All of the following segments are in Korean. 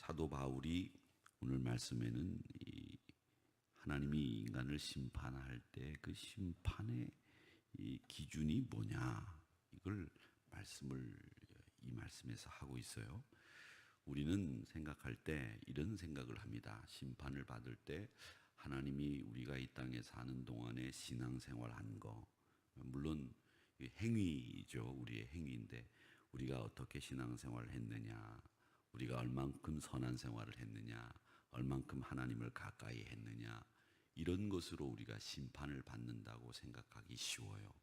사도 바울이 오늘 말씀에는 하나님이 인간을 심판할 때 그 심판의 이 기준이 뭐냐, 이걸 이 말씀에서 하고 있어요. 우리는 생각할 때 이런 생각을 합니다. 심판을 받을 때 하나님이 우리가 이 땅에 사는 동안에 신앙생활한 거, 물론 행위죠. 우리의 행위인데 우리가 어떻게 신앙생활을 했느냐, 우리가 얼만큼 선한 생활을 했느냐, 얼만큼 하나님을 가까이 했느냐, 이런 것으로 우리가 심판을 받는다고 생각하기 쉬워요.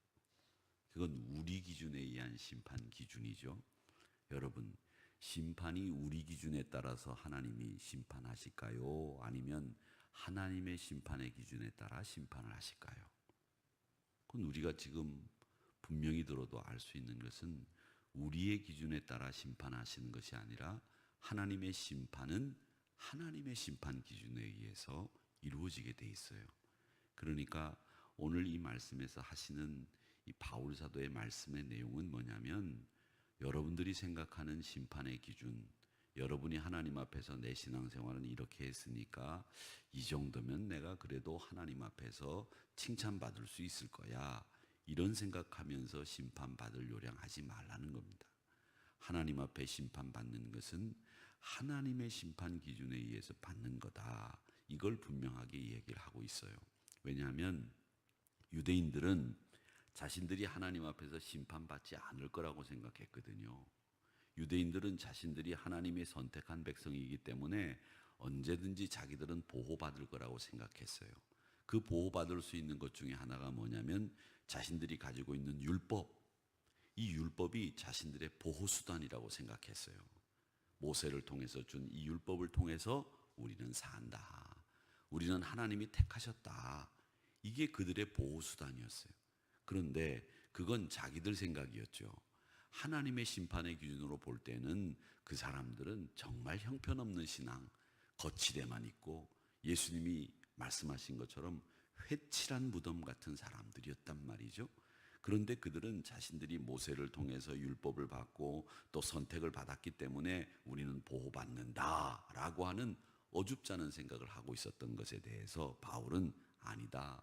그건 우리 기준에 의한 심판 기준이죠. 여러분, 심판이 우리 기준에 따라서 하나님이 심판하실까요? 아니면 하나님의 심판의 기준에 따라 심판을 하실까요? 그건 우리가 지금 분명히 들어도 알 수 있는 것은 우리의 기준에 따라 심판하시는 것이 아니라 하나님의 심판은 하나님의 심판 기준에 의해서 이루어지게 돼 있어요. 그러니까 오늘 이 말씀에서 하시는 이 바울 사도의 말씀의 내용은 뭐냐면, 여러분들이 생각하는 심판의 기준, 여러분이 하나님 앞에서 내 신앙생활은 이렇게 했으니까 이 정도면 내가 그래도 하나님 앞에서 칭찬받을 수 있을 거야, 이런 생각하면서 심판받을 요량하지 말라는 겁니다. 하나님 앞에 심판받는 것은 하나님의 심판 기준에 의해서 받는 거다, 이걸 분명하게 얘기를 하고 있어요. 왜냐하면 유대인들은 자신들이 하나님 앞에서 심판받지 않을 거라고 생각했거든요. 유대인들은 자신들이 하나님의 선택한 백성이기 때문에 언제든지 자기들은 보호받을 거라고 생각했어요. 그 보호받을 수 있는 것 중에 하나가 뭐냐면 자신들이 가지고 있는 율법, 이 율법이 자신들의 보호수단이라고 생각했어요. 모세를 통해서 준 이 율법을 통해서 우리는 산다, 우리는 하나님이 택하셨다, 이게 그들의 보호수단이었어요. 그런데 그건 자기들 생각이었죠. 하나님의 심판의 기준으로 볼 때는 그 사람들은 정말 형편없는 신앙, 거칠에만 있고 예수님이 말씀하신 것처럼 회칠한 무덤 같은 사람들이었단 말이죠. 그런데 그들은 자신들이 모세를 통해서 율법을 받고 또 선택을 받았기 때문에 우리는 보호받는다라고 하는 어줍잖은 생각을 하고 있었던 것에 대해서 바울은 아니다,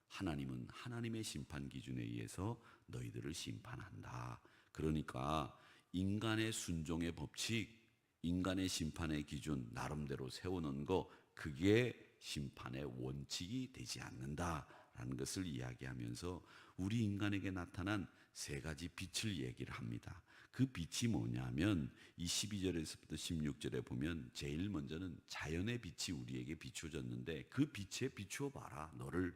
하나님은 하나님의 심판 기준에 의해서 너희들을 심판한다. 그러니까 인간의 순종의 법칙, 인간의 심판의 기준 나름대로 세워놓은 거, 그게 심판의 원칙이 되지 않는다라는 것을 이야기하면서 우리 인간에게 나타난 세 가지 빛을 얘기를 합니다. 그 빛이 뭐냐면 이 12절에서부터 16절에 보면 제일 먼저는 자연의 빛이 우리에게 비추어졌는데 그 빛에 비추어 봐라, 너를.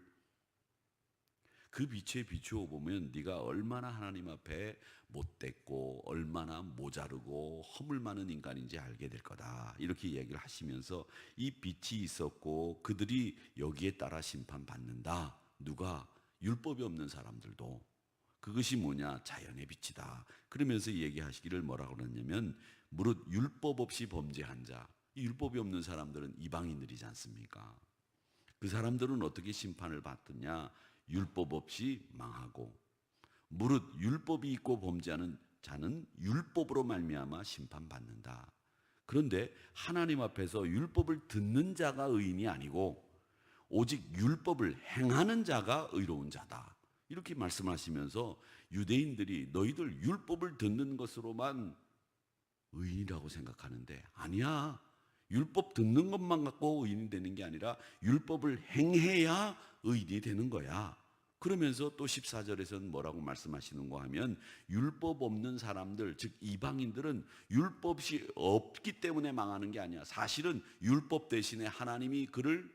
그 빛에 비추어 보면 네가 얼마나 하나님 앞에 못됐고 얼마나 모자르고 허물 많은 인간인지 알게 될 거다, 이렇게 얘기를 하시면서 이 빛이 있었고 그들이 여기에 따라 심판받는다. 누가? 율법이 없는 사람들도. 그것이 뭐냐? 자연의 빛이다. 그러면서 얘기하시기를 뭐라고 그러냐면, 무릇 율법 없이 범죄한 자, 이 율법이 없는 사람들은 이방인들이지 않습니까? 그 사람들은 어떻게 심판을 받느냐? 율법 없이 망하고, 무릇 율법이 있고 범죄하는 자는 율법으로 말미암아 심판받는다. 그런데 하나님 앞에서 율법을 듣는 자가 의인이 아니고 오직 율법을 행하는 자가 의로운 자다, 이렇게 말씀하시면서 유대인들이 너희들 율법을 듣는 것으로만 의인이라고 생각하는데 아니야, 율법 듣는 것만 갖고 의인이 되는 게 아니라 율법을 행해야 의인이 되는 거야. 그러면서 또 14절에서는 뭐라고 말씀하시는가 하면, 율법 없는 사람들, 즉 이방인들은 율법이 없기 때문에 망하는 게 아니야. 사실은 율법 대신에 하나님이 그를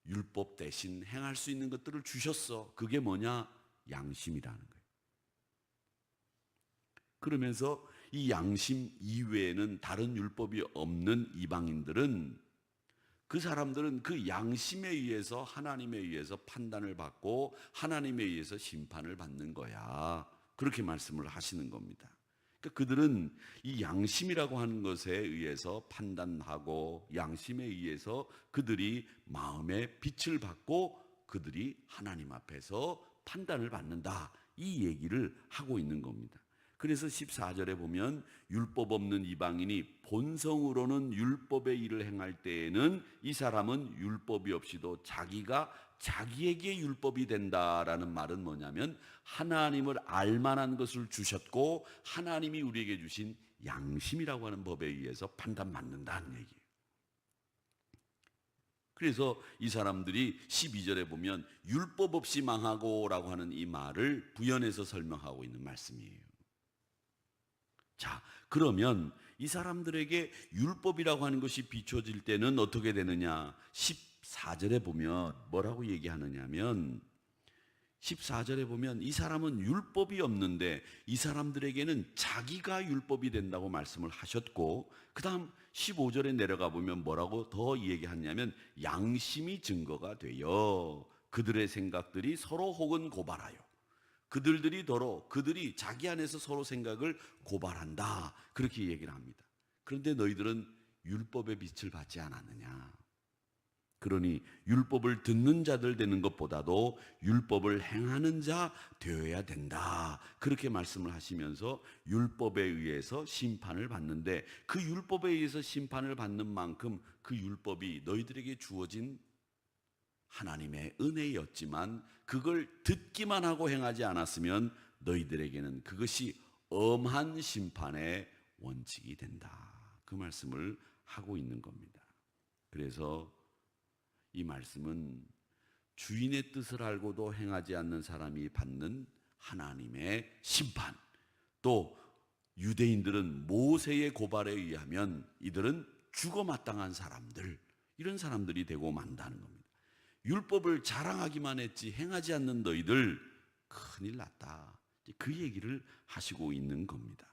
율법 대신 행할 수 있는 것들을 주셨어. 그게 뭐냐? 양심이라는 거예요. 그러면서 이 양심 이외에는 다른 율법이 없는 이방인들은, 그 사람들은 그 양심에 의해서 하나님에 의해서 판단을 받고 하나님에 의해서 심판을 받는 거야, 그렇게 말씀을 하시는 겁니다. 그러니까 그들은 이 양심이라고 하는 것에 의해서 판단하고 양심에 의해서 그들이 마음의 빛을 받고 그들이 하나님 앞에서 판단을 받는다, 이 얘기를 하고 있는 겁니다. 그래서 14절에 보면 율법 없는 이방인이 본성으로는 율법의 일을 행할 때에는 이 사람은 율법이 없이도 자기가 자기에게 율법이 된다라는 말은 뭐냐면 하나님을 알만한 것을 주셨고 하나님이 우리에게 주신 양심이라고 하는 법에 의해서 판단받는다는 얘기예요. 그래서 이 사람들이 12절에 보면 율법 없이 망하고 라고 하는 이 말을 부연해서 설명하고 있는 말씀이에요. 자, 그러면 이 사람들에게 율법이라고 하는 것이 비춰질 때는 어떻게 되느냐? 14절에 보면 뭐라고 얘기하느냐면 14절에 보면 이 사람은 율법이 없는데 이 사람들에게는 자기가 율법이 된다고 말씀을 하셨고, 그 다음 15절에 내려가 보면 뭐라고 더 얘기하냐면 양심이 증거가 되어 그들의 생각들이 서로 혹은 고발하여 그들이 자기 안에서 서로 생각을 고발한다, 그렇게 얘기를 합니다. 그런데 너희들은 율법의 빛을 받지 않았느냐? 그러니 율법을 듣는 자들 되는 것보다도 율법을 행하는 자 되어야 된다, 그렇게 말씀을 하시면서 율법에 의해서 심판을 받는데, 그 율법에 의해서 심판을 받는 만큼 그 율법이 너희들에게 주어진 하나님의 은혜였지만 그걸 듣기만 하고 행하지 않았으면 너희들에게는 그것이 엄한 심판의 원칙이 된다, 그 말씀을 하고 있는 겁니다. 그래서 이 말씀은 주인의 뜻을 알고도 행하지 않는 사람이 받는 하나님의 심판, 또 유대인들은 모세의 고발에 의하면 이들은 죽어 마땅한 사람들, 이런 사람들이 되고 만다는 겁니다. 율법을 자랑하기만 했지 행하지 않는 너희들 큰일 났다, 그 얘기를 하시고 있는 겁니다.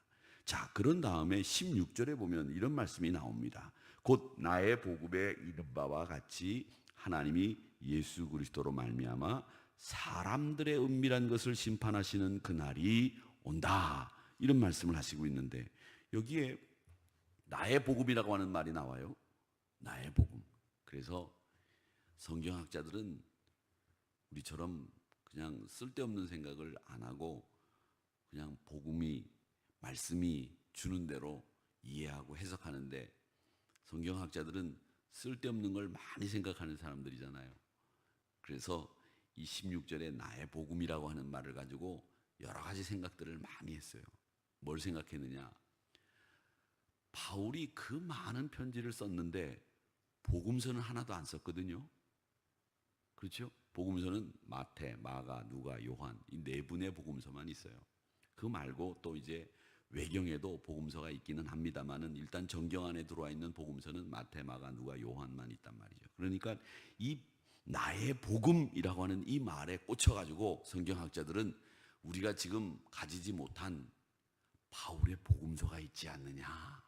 자, 그런 다음에 16절에 보면 이런 말씀이 나옵니다. 곧 나의 복음에 이른 바와 같이 하나님이 예수 그리스도로 말미암아 사람들의 은밀한 것을 심판하시는 그날이 온다, 이런 말씀을 하시고 있는데, 여기에 나의 복음이라고 하는 말이 나와요. 나의 복음. 그래서 성경학자들은 우리처럼 그냥 쓸데없는 생각을 안 하고 그냥 복음이, 말씀이 주는 대로 이해하고 해석하는데, 성경학자들은 쓸데없는 걸 많이 생각하는 사람들이잖아요. 그래서 이 16절에 나의 복음이라고 하는 말을 가지고 여러 가지 생각들을 많이 했어요. 뭘 생각했느냐? 바울이 그 많은 편지를 썼는데 복음서는 하나도 안 썼거든요. 그렇죠? 복음서는 마태, 마가, 누가, 요한, 이 네 분의 복음서만 있어요. 그 말고 또 이제 외경에도 복음서가 있기는 합니다만은 일단 정경 안에 들어와 있는 복음서는 마태, 마가, 누가, 요한만 있단 말이죠. 그러니까 이 나의 복음이라고 하는 이 말에 꽂혀가지고 성경학자들은 우리가 지금 가지지 못한 바울의 복음서가 있지 않느냐,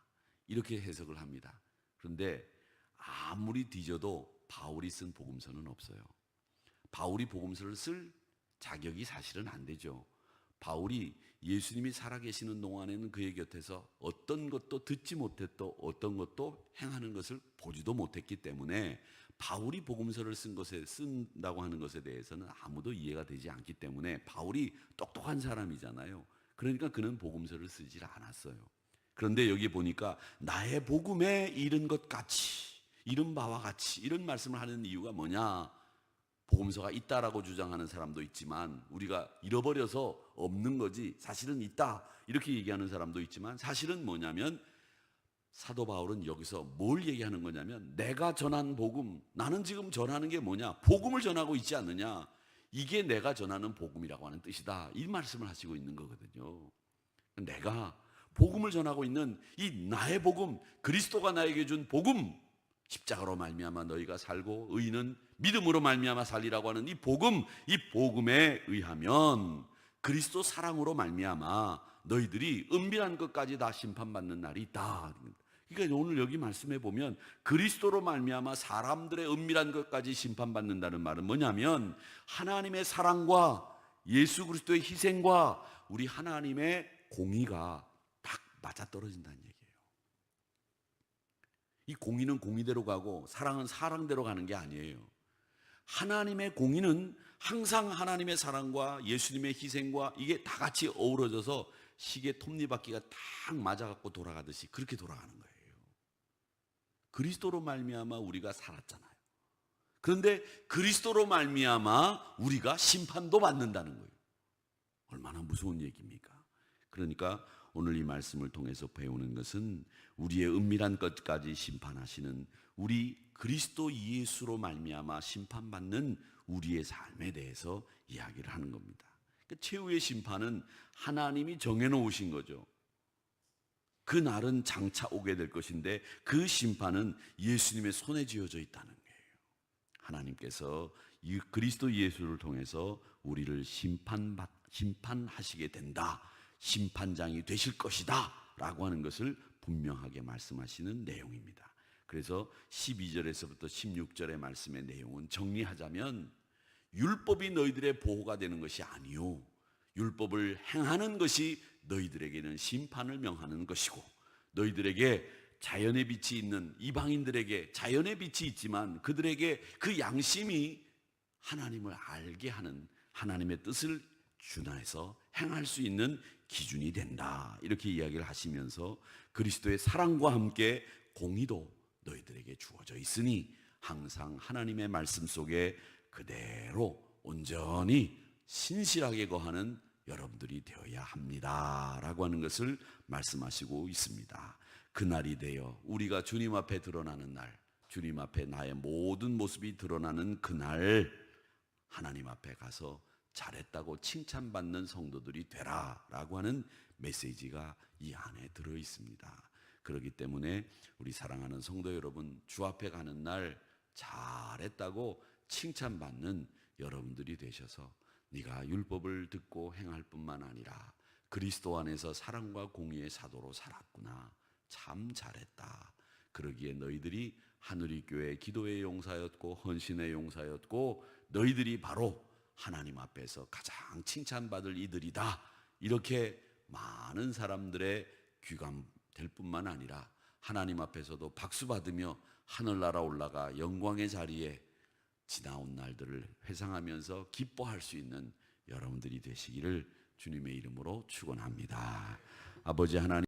이렇게 해석을 합니다. 그런데 아무리 뒤져도 바울이 쓴 복음서는 없어요. 바울이 복음서를 쓸 자격이 사실은 안 되죠. 바울이 예수님이 살아계시는 동안에는 그의 곁에서 어떤 것도 듣지 못했고 어떤 것도 행하는 것을 보지도 못했기 때문에 바울이 복음서를 쓴다고 하는 것에 대해서는 아무도 이해가 되지 않기 때문에, 바울이 똑똑한 사람이잖아요. 그러니까 그는 복음서를 쓰질 않았어요. 그런데 여기 보니까 나의 복음에 이른 것 같이, 이른 바와 같이, 이런 말씀을 하는 이유가 뭐냐? 복음서가 있다라고 주장하는 사람도 있지만 우리가 잃어버려서 없는 거지 사실은 있다, 이렇게 얘기하는 사람도 있지만, 사실은 뭐냐면 사도 바울은 여기서 뭘 얘기하는 거냐면 내가 전한 복음, 나는 지금 전하는 게 뭐냐? 복음을 전하고 있지 않느냐? 이게 내가 전하는 복음이라고 하는 뜻이다, 이 말씀을 하시고 있는 거거든요. 내가 복음을 전하고 있는 이 나의 복음, 그리스도가 나에게 준 복음, 십자가로 말미암아 너희가 살고 의인은 믿음으로 말미암아 살리라고 하는 이 복음, 이 복음에 의하면 그리스도 사랑으로 말미암아 너희들이 은밀한 것까지 다 심판받는 날이 있다. 그러니까 오늘 여기 말씀해 보면 그리스도로 말미암아 사람들의 은밀한 것까지 심판받는다는 말은 뭐냐면 하나님의 사랑과 예수 그리스도의 희생과 우리 하나님의 공의가 딱 맞아떨어진다는 얘기예요. 이 공의는 공의대로 가고 사랑은 사랑대로 가는 게 아니에요. 하나님의 공의는 항상 하나님의 사랑과 예수님의 희생과 이게 다 같이 어우러져서 시계 톱니바퀴가 딱 맞아갖고 돌아가듯이 그렇게 돌아가는 거예요. 그리스도로 말미암아 우리가 살았잖아요. 그런데 그리스도로 말미암아 우리가 심판도 받는다는 거예요. 얼마나 무서운 얘기입니까? 그러니까 오늘 이 말씀을 통해서 배우는 것은 우리의 은밀한 것까지 심판하시는 우리 그리스도 예수로 말미암아 심판받는 우리의 삶에 대해서 이야기를 하는 겁니다. 그 최후의 심판은 하나님이 정해놓으신 거죠. 그 날은 장차 오게 될 것인데 그 심판은 예수님의 손에 쥐어져 있다는 거예요. 하나님께서 이 그리스도 예수를 통해서 우리를 심판하시게 된다. 심판장이 되실 것이다 라고 하는 것을 분명하게 말씀하시는 내용입니다. 그래서 12절에서부터 16절의 말씀의 내용은 정리하자면 율법이 너희들의 보호가 되는 것이 아니요 율법을 행하는 것이 너희들에게는 심판을 명하는 것이고 너희들에게 자연의 빛이 있는 이방인들에게 자연의 빛이 있지만 그들에게 그 양심이 하나님을 알게 하는 하나님의 뜻을 준하여서 행할 수 있는 기준이 된다. 이렇게 이야기를 하시면서 그리스도의 사랑과 함께 공의도 너희들에게 주어져 있으니 항상 하나님의 말씀 속에 그대로 온전히 신실하게 거하는 여러분들이 되어야 합니다 라고 하는 것을 말씀하시고 있습니다. 그날이 되어 우리가 주님 앞에 드러나는 날, 주님 앞에 나의 모든 모습이 드러나는 그날 하나님 앞에 가서 잘했다고 칭찬받는 성도들이 되라 라고 하는 메시지가 이 안에 들어 있습니다. 그렇기 때문에 우리 사랑하는 성도 여러분, 주 앞에 가는 날 잘했다고 칭찬받는 여러분들이 되셔서 네가 율법을 듣고 행할 뿐만 아니라 그리스도 안에서 사랑과 공의의 사도로 살았구나. 참 잘했다. 그러기에 너희들이 하늘이 교회 기도의 용사였고 헌신의 용사였고 너희들이 바로 하나님 앞에서 가장 칭찬받을 이들이다. 이렇게 많은 사람들의 귀감될 뿐만 아니라 하나님 앞에서도 박수 받으며 하늘나라 올라가 영광의 자리에 지나온 날들을 회상하면서 기뻐할 수 있는 여러분들이 되시기를 주님의 이름으로 축원합니다. 아버지 하나님